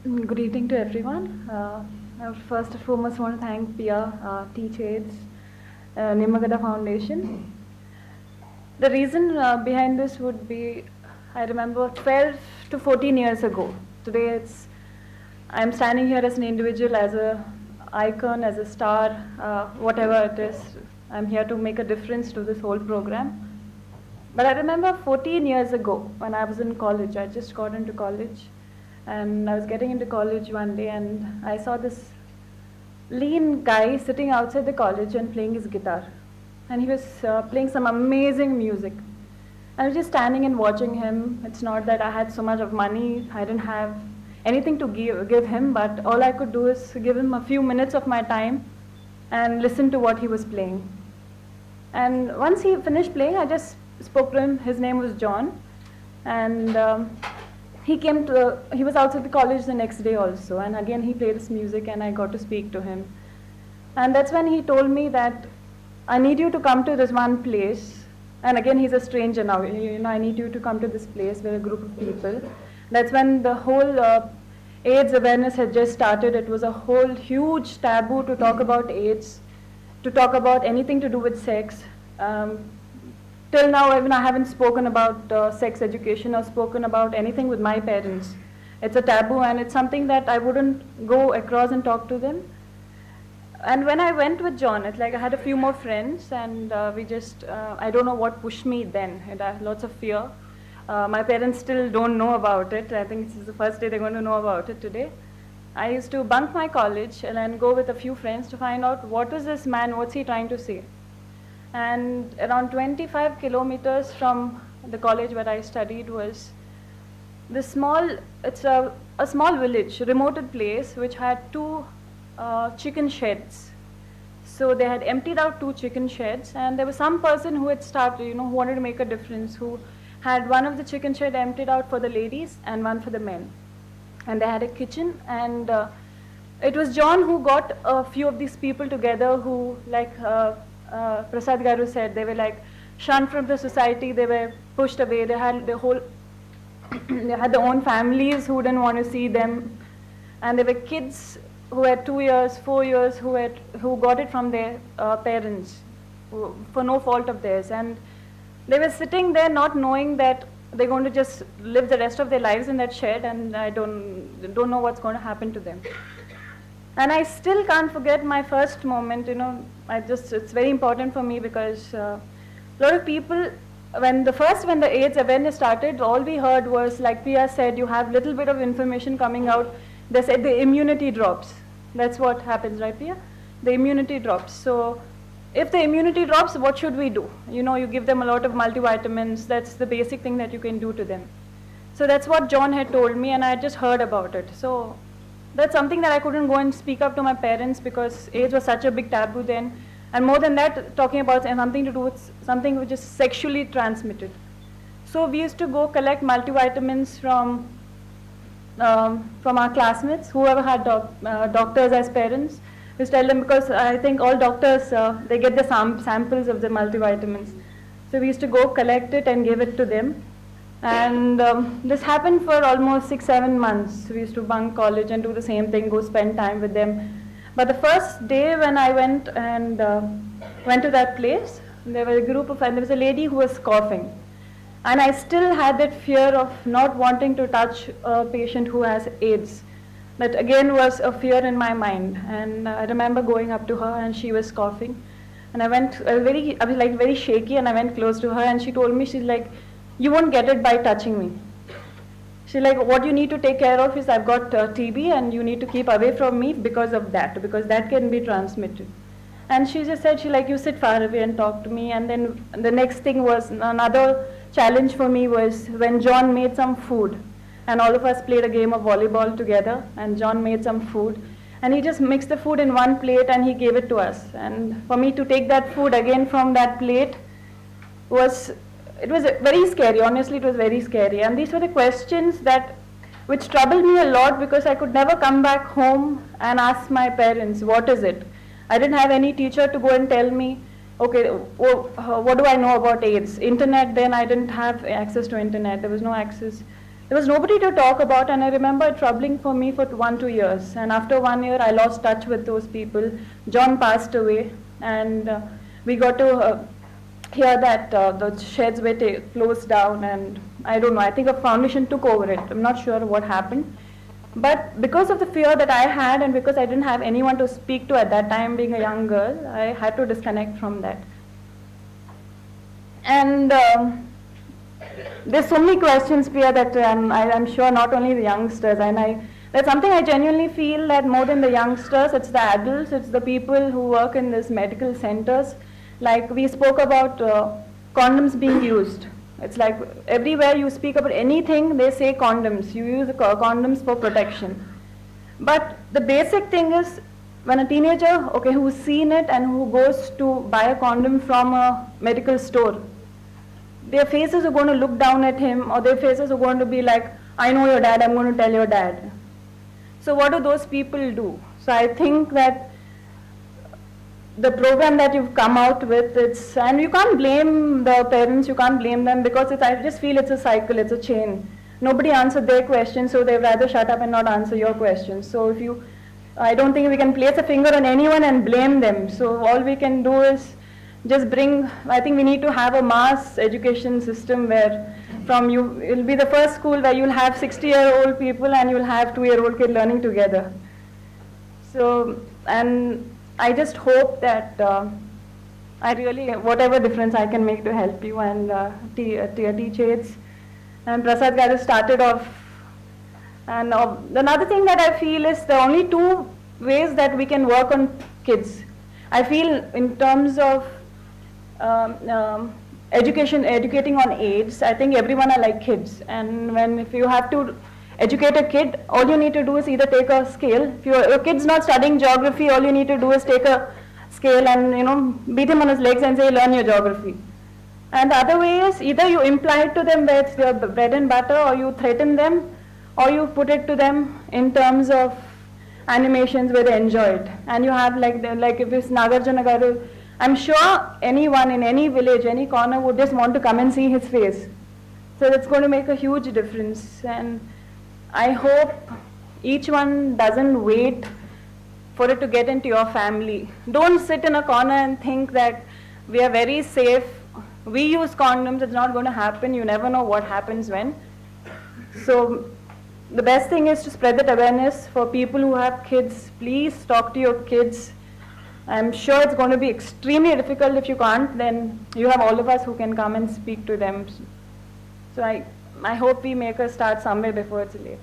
Good evening to everyone. I would first and foremost want to thank Pia, Teach AIDS, Nimagada Foundation. The reason behind this would be, I remember 12 to 14 years ago. Today I'm standing here as an individual, as a icon, as a star, whatever it is. I'm here to make a difference to this whole program. But I remember 14 years ago when I was in college, I just got into college. And I was getting into college one day and I saw this lean guy sitting outside the college and playing his guitar. And he was playing some amazing music. I was just standing and watching him. It's not that I had so much of money. I didn't have anything to give him, but all I could do is give him a few minutes of my time and listen to what he was playing. And once he finished playing, I just spoke to him. His name was John. And he was outside the college the next day also, and again he played his music and I got to speak to him. And that's when he told me that I need you to come to this one place, and again he's a stranger now, I need you to come to this place with a group of people. That's when the whole AIDS awareness had just started. It was a whole huge taboo to talk about AIDS, to talk about anything to do with sex. Till now, even I haven't spoken about sex education or spoken about anything with my parents. It's a taboo and it's something that I wouldn't go across and talk to them. And when I went with John, it's like I had a few more friends and I don't know what pushed me then. And I had lots of fear. My parents still don't know about it. I think this is the first day they're going to know about it today. I used to bunk my college and then go with a few friends to find out what is this man, what's he trying to say. And around 25 kilometers from the college where I studied was this it's a small village, remote place, which had two chicken sheds. So they had emptied out two chicken sheds, and there was some person who had started, who wanted to make a difference, who had one of the chicken shed emptied out for the ladies and one for the men. And they had a kitchen, and it was John who got a few of these people together who, like Prasad Garu said, they were like shunned from the society, they were pushed away, they had their own families who didn't want to see them, and there were kids who had 2 years, 4 years, who got it from their parents for no fault of theirs, and they were sitting there not knowing that they're going to just live the rest of their lives in that shed, and I don't know what's going to happen to them. And I still can't forget my first moment, it's very important for me because a lot of people, when the AIDS awareness started, all we heard was, like Pia said, you have little bit of information coming out. They said the immunity drops. That's what happens, right, Pia? The immunity drops. So if the immunity drops, what should we do? You give them a lot of multivitamins. That's the basic thing that you can do to them. So that's what John had told me, and I had just heard about it. So that's something that I couldn't go and speak up to my parents because AIDS was such a big taboo then. And more than that, talking about something to do with something which is sexually transmitted. So we used to go collect multivitamins from our classmates, whoever had doctors as parents. We used to tell them, because I think all doctors, they get the samples of the multivitamins. So we used to go collect it and give it to them. And this happened for almost 6-7 months. We used to bunk college and do the same thing, go spend time with them. But the first day when I went to that place, there was a lady who was coughing. And I still had that fear of not wanting to touch a patient who has AIDS. That again was a fear in my mind. And I remember going up to her and she was coughing. And I was very shaky, and I went close to her and she told me, she's like, you won't get it by touching me. She's like, what you need to take care of is I've got TB and you need to keep away from me because that can be transmitted. And she just said, you sit far away and talk to me. And then the next thing was, another challenge for me was when John made some food. And all of us played a game of volleyball together, and John made some food. And he just mixed the food in one plate and he gave it to us. And for me to take that food again from that plate it was very scary. Honestly, it was very scary. And these were the questions which troubled me a lot, because I could never come back home and ask my parents, what is it? I didn't have any teacher to go and tell me, okay, what do I know about AIDS? Internet, then I didn't have access to internet. There was no access there was nobody to talk about, and I remember it troubling for me for 1-2 years. And after 1 year, I lost touch with those people. John passed away, and we got to hear that the sheds were closed down, and I don't know, I think a foundation took over it. I'm not sure what happened. But because of the fear that I had, and because I didn't have anyone to speak to at that time, being a young girl, I had to disconnect from that. And there's so many questions, Priya, that I'm sure not only the youngsters, and that's something I genuinely feel that more than the youngsters, it's the adults, it's the people who work in these medical centers. Like we spoke about condoms being used. It's like everywhere you speak about anything, they say condoms. You use condoms for protection. But the basic thing is, when a teenager, okay, who's seen it and who goes to buy a condom from a medical store, their faces are going to look down at him, or their faces are going to be like, I know your dad, I'm going to tell your dad. So what do those people do? So I think that the program that you've come out with, and you can't blame the parents, you can't blame them, because I just feel it's a cycle, it's a chain. Nobody answered their questions, so they'd rather shut up and not answer your questions. So I don't think we can place a finger on anyone and blame them. So all we can do is just I think we need to have a mass education system where it'll be the first school where you'll have 60-year-old people and you'll have 2-year-old kid learning together. So, and I just hope that whatever difference I can make to help you, and teachers and Prasad Garu started off. And another thing that I feel is the only 2 ways that we can work on kids. I feel in terms of educating on AIDS, I think everyone are like kids. And if you have to educate a kid, all you need to do is either take a scale. If your kid's not studying geography, all you need to do is take a scale and beat him on his legs and say, learn your geography. And the other way is either you imply it to them where it's their bread and butter, or you threaten them, or you put it to them in terms of animations where they enjoy it. And you have like if it's Nagarjuna Garu, I'm sure anyone in any village, any corner would just want to come and see his face. So that's going to make a huge difference. And I hope each one doesn't wait for it to get into your family. Don't sit in a corner and think that we are very safe. We use condoms, it's not going to happen. You never know what happens when. So the best thing is to spread that awareness for people who have kids. Please talk to your kids. I'm sure it's going to be extremely difficult. If you can't, then you have all of us who can come and speak to them. So I hope we make a start somewhere before it's late.